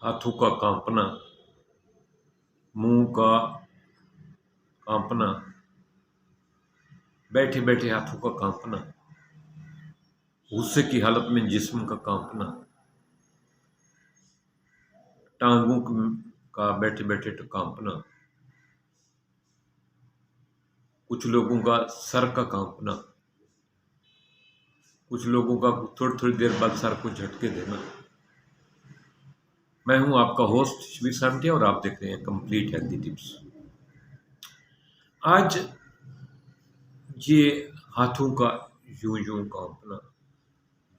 हाथों का कांपना, मुंह का कांपना, बैठे बैठे हाथों का कांपना, गुस्से की हालत में जिस्म का कांपना, टांगों का बैठे बैठे कांपना, कुछ लोगों का सर का कांपना, कुछ लोगों का थोड़ी थोड़ी देर बाद सर को झटके देना। मैं हूं आपका होस्ट शिविर सामटिया और आप देख रहे हैं कंप्लीट हेल्दी टिप्स। आज ये हाथों का यूं यूं कांपना,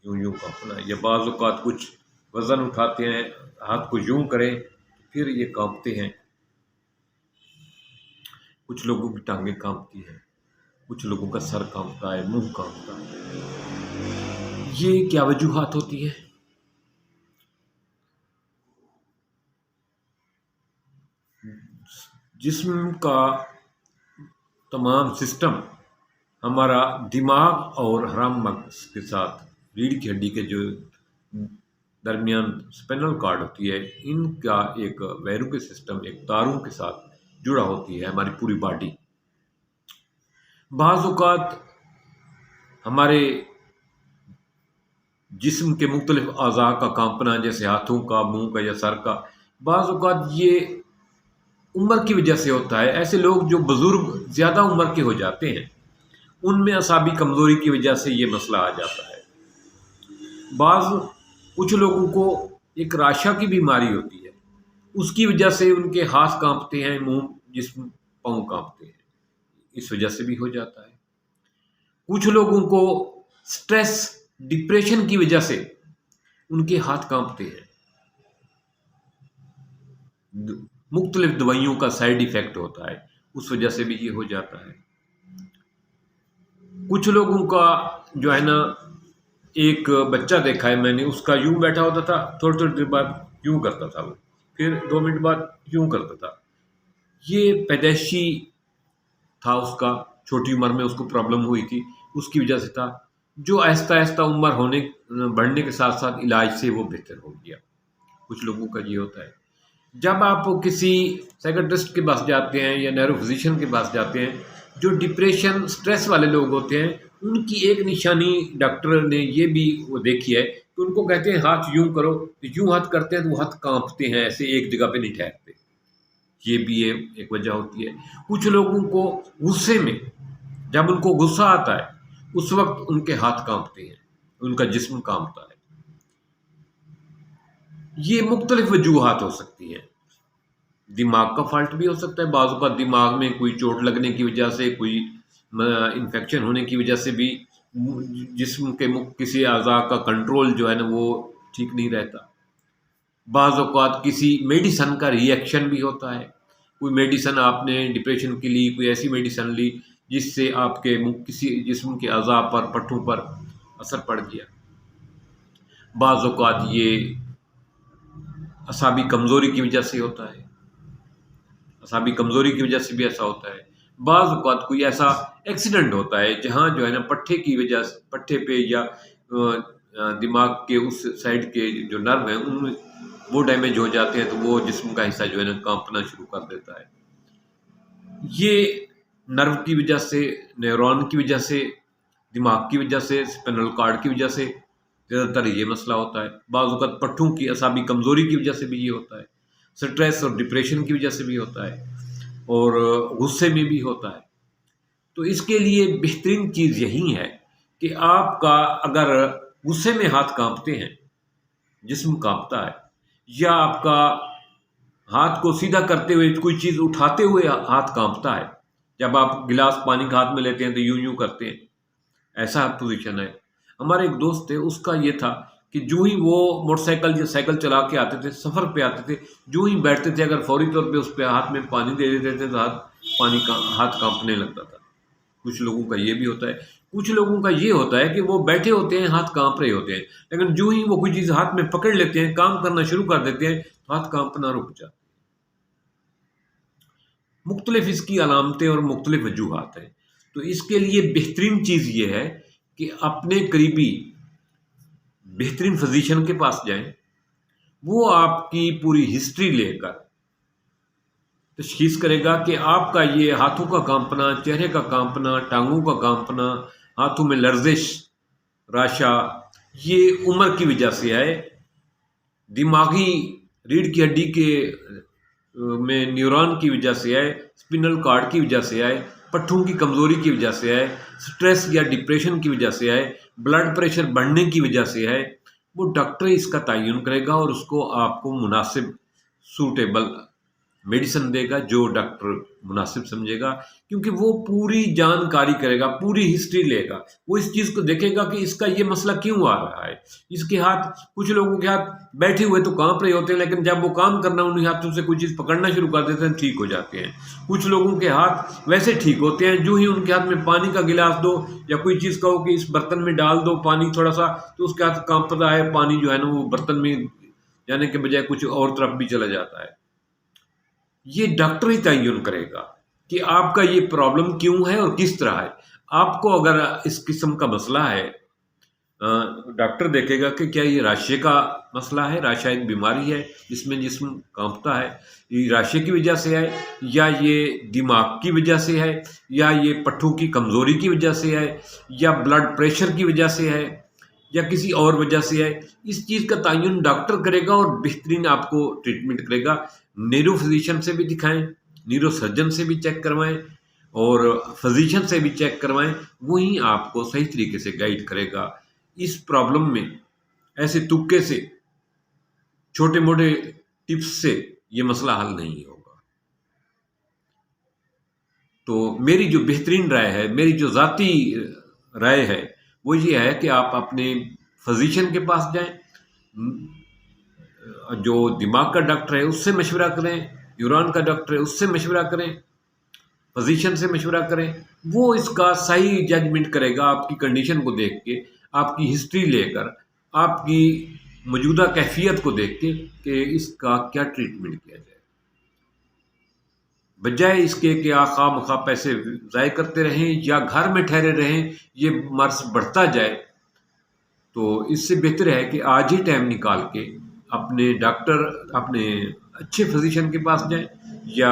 यूं यूं कांपना, या बाज़ औक़ात कुछ वज़न उठाते हैं, हाथ को यूं करें फिर ये कांपते हैं। कुछ लोगों की टांगें कांपती हैं, कुछ लोगों का सर कांपता है, मुंह कांपता है। ये क्या वजूहात होती है? जिस्म का तमाम सिस्टम, हमारा दिमाग और हराम मगज के साथ रीढ़ की हड्डी के जो दरमियान स्पाइनल कॉर्ड होती है, इनका एक वायरू के सिस्टम, एक तारों के साथ जुड़ा होती है हमारी पूरी बॉडी। बाज़ औक़ात हमारे जिस्म के मुख्तलिफ अज़ा का कांपना, जैसे हाथों का, मुंह का या सर का, बाज़ औक़ात ये उम्र की वजह से होता है। ऐसे लोग जो बुज़ुर्ग ज़्यादा उम्र के हो जाते हैं, उनमें असाबी कमज़ोरी की वजह से ये मसला आ जाता है। कुछ लोगों को एक राशा की बीमारी होती है, उसकी वजह से उनके हाथ कांपते हैं, मुंह, जिस्म, पाँव कांपते हैं, इस वजह से भी हो जाता है। कुछ लोगों को स्ट्रेस, डिप्रेशन की वजह से उनके हाथ कांपते हैं। मुख्तलिफ दवाइयों का साइड इफ़ेक्ट होता है, उस वजह से भी ये हो जाता है। कुछ लोगों का जो है ना, एक बच्चा देखा है मैंने, उसका यूं बैठा होता था, थोड़ी थोड़ी देर बाद यूं करता था वो, फिर 2 मिनट बाद यूं करता था। ये पैदाइशी था उसका, छोटी उम्र में उसको प्रॉब्लम हुई थी, उसकी वजह से था, जो आहिस्ता आहिस्ता उम्र बढ़ने के साथ साथ इलाज से वो बेहतर हो गया। कुछ लोगों का ये होता है। जब आप किसी साइकियाट्रिस्ट के पास जाते हैं या न्यूरो फिजिशियन के पास जाते हैं, जो डिप्रेशन, स्ट्रेस वाले लोग होते हैं, उनकी एक निशानी डॉक्टर ने ये भी वो देखी है कि उनको कहते हैं हाथ यूं करो, तो यूं हाथ करते हैं तो वो हाथ कांपते हैं, ऐसे एक जगह पे नहीं ठहरते। ये भी एक वजह होती है। कुछ लोगों को गुस्से में, जब उनको गुस्सा आता है, उस वक्त उनके हाथ कांपते हैं, उनका जिस्म कांपता है। ये मुख्तलिफ वजूहात हो सकती हैं। दिमाग का फॉल्ट भी हो सकता है, बाज़ औक़ात दिमाग में कोई चोट लगने की वजह से, कोई इन्फेक्शन होने की वजह से भी जिस्म के किसी अज़ा का कंट्रोल जो है ना, वो ठीक नहीं रहता। बाज़ औक़ात किसी मेडिसन का रिएक्शन भी होता है। कोई मेडिसन आपने डिप्रेशन के लिए कोई ऐसी मेडिसन ली जिससे आपके किसी जिस्म के अज़ा पर, पट्टों पर असर पड़ गया। बाज़ औक़ात ये असाबी कमज़ोरी की वजह से होता है, असाबी कमज़ोरी की वजह से भी ऐसा होता है। बाज़ औक़ात कोई ऐसा एक्सीडेंट होता है जहाँ जो है ना, पट्टे की वजह से, पट्टे पे या दिमाग के उस साइड के जो नर्व हैं, उनमें वो डैमेज हो जाते हैं, तो वो जिस्म का हिस्सा जो है ना, कांपना शुरू कर देता है। ये नर्व की वजह से, न्यूरॉन की वजह से, दिमाग की वजह से, स्पाइनल कॉर्ड की वजह से ज़्यादातर ये मसला होता है। बाज़ औक़ात पट्टों की असाबी कमज़ोरी की वजह से भी ये होता है, स्ट्रेस और डिप्रेशन की वजह से भी होता है, और गुस्से में भी होता है। तो इसके लिए बेहतरीन चीज़ यही है कि आपका अगर गुस्से में हाथ कांपते हैं, जिस्म कांपता है, या आपका हाथ को सीधा करते हुए, कोई चीज़ उठाते हुए हाथ कांपता है, जब आप गिलास पानी का हाथ में लेते हैं तो यूं यूं करते हैं, ऐसा पोजीशन है। हमारे एक दोस्त थे, उसका ये था कि जो ही वो मोटरसाइकिल या साइकिल चला के आते थे, सफ़र पे आते थे, जो ही बैठते थे, अगर फौरी तौर पे उस पे हाथ में पानी दे देते थे तो हाथ कांपने लगता था। कुछ लोगों का ये भी होता है। कुछ लोगों का ये होता है कि वो बैठे होते हैं, हाथ कांप रहे होते हैं, लेकिन जो ही वो कोई चीज़ हाथ में पकड़ लेते हैं, काम करना शुरू कर देते हैं, तो हाथ कांपना रुक जाता है। मुख्तलिफ इसकी अलामतें और मुख्तलिफ वजूहात हैं। तो इसके लिए बेहतरीन चीज़ ये है कि अपने करीबी बेहतरीन फिजिशियन के पास जाएं, وہ آپ کی پوری ہسٹری لے کر تشخیص کرے گا کہ آپ کا یہ ہاتھوں کا کانپنا، چہرے کا کانپنا، ٹانگوں کا کانپنا، ہاتھوں میں لرزش، راشا، یہ عمر کی وجہ سے ہے، دماغی ریڑھ کی ہڈی کے میں نیورون کی وجہ سے ہے، اسپنل کارڈ کی وجہ سے ہے، پٹھوں کی کمزوری کی وجہ سے ہے، سٹریس یا ڈپریشن کی وجہ سے ہے، بلڈ پریشر بڑھنے کی وجہ سے ہے، وہ ڈاکٹر اس کا تعین کرے گا اور اس کو آپ کو مناسب سوٹیبل میڈیسن دے گا جو ڈاکٹر مناسب سمجھے گا، کیونکہ وہ پوری جانکاری کرے گا، پوری ہسٹری لے گا، وہ اس چیز کو دیکھے گا کہ اس کا یہ مسئلہ کیوں آ رہا ہے۔ اس کے ہاتھ، کچھ لوگوں کے ہاتھ بیٹھے ہوئے تو کانپ رہے ہوتے ہیں، لیکن جب وہ کام کرنا انہیں ہاتھوں سے کوئی چیز پکڑنا شروع کر دیتے ہیں ٹھیک ہو جاتے ہیں۔ کچھ لوگوں کے ہاتھ ویسے ٹھیک ہوتے ہیں، جو ہی ان کے ہاتھ میں پانی کا گلاس دو یا کوئی چیز کہو کہ اس برتن میں ڈال دو پانی تھوڑا سا، تو اس کے ہاتھ کانپتا ہے، پانی جو ہے نا وہ برتن میں جانے کے بجائے کچھ اور طرف بھی چلا جاتا ہے۔ یہ ڈاکٹر ہی تعین کرے گا کہ آپ کا یہ پرابلم کیوں ہے اور کس طرح ہے۔ آپ کو اگر اس قسم کا مسئلہ ہے، ڈاکٹر دیکھے گا کہ کیا یہ راشے کا مسئلہ ہے، راشا ایک بیماری ہے جس میں جسم کانپتا ہے، یہ راشے کی وجہ سے ہے یا یہ دماغ کی وجہ سے ہے یا یہ پٹھوں کی کمزوری کی وجہ سے ہے یا بلڈ پریشر کی وجہ سے ہے یا کسی اور وجہ سے ہے، اس چیز کا تعین ڈاکٹر کرے گا اور بہترین آپ کو ٹریٹمنٹ کرے گا۔ نیورو فزیشین سے بھی دکھائیں، نیورو سرجن سے بھی چیک کروائیں اور فزیشین سے بھی چیک کروائیں، وہی آپ کو صحیح طریقے سے گائیڈ کرے گا۔ اس پرابلم میں ایسے تکے سے، چھوٹے موٹے ٹپس سے یہ مسئلہ حل نہیں ہوگا۔ تو میری جو بہترین رائے ہے، میری جو ذاتی رائے ہے وہ یہ ہے کہ آپ اپنے فزیشین کے پاس جائیں، جو دماغ کا ڈاکٹر ہے اس سے مشورہ کریں، نیورون کا ڈاکٹر ہے اس سے مشورہ کریں، فزیشین سے مشورہ کریں، وہ اس کا صحیح ججمنٹ کرے گا آپ کی کنڈیشن کو دیکھ کے، آپ کی ہسٹری لے کر، آپ کی موجودہ کیفیت کو دیکھ کے کہ اس کا کیا ٹریٹمنٹ کیا جائے، بجائے اس کے کہ آپ خواہ مخواہ پیسے ضائع کرتے رہیں یا گھر میں ٹھہرے رہیں، یہ مرض بڑھتا جائے۔ تو اس سے بہتر ہے کہ آج ہی ٹائم نکال کے اپنے ڈاکٹر، اپنے اچھے فزیشین کے پاس جائیں یا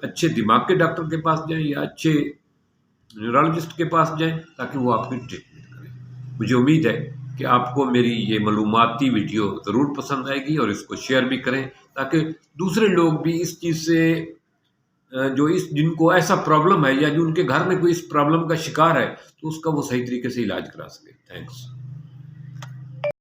اچھے دماغ کے ڈاکٹر کے پاس جائیں یا اچھے نیورولوجسٹ کے پاس جائیں تاکہ وہ آپ کی ٹریٹمنٹ کریں۔ مجھے امید ہے کہ آپ کو میری یہ معلوماتی ویڈیو ضرور پسند آئے گی اور اس کو شیئر بھی کریں تاکہ دوسرے لوگ بھی اس چیز سے جن کو ایسا پرابلم ہے یا جو ان کے گھر میں کوئی اس پرابلم کا شکار ہے تو اس کا وہ صحیح طریقے سے علاج کرا سکے۔ تھینکس۔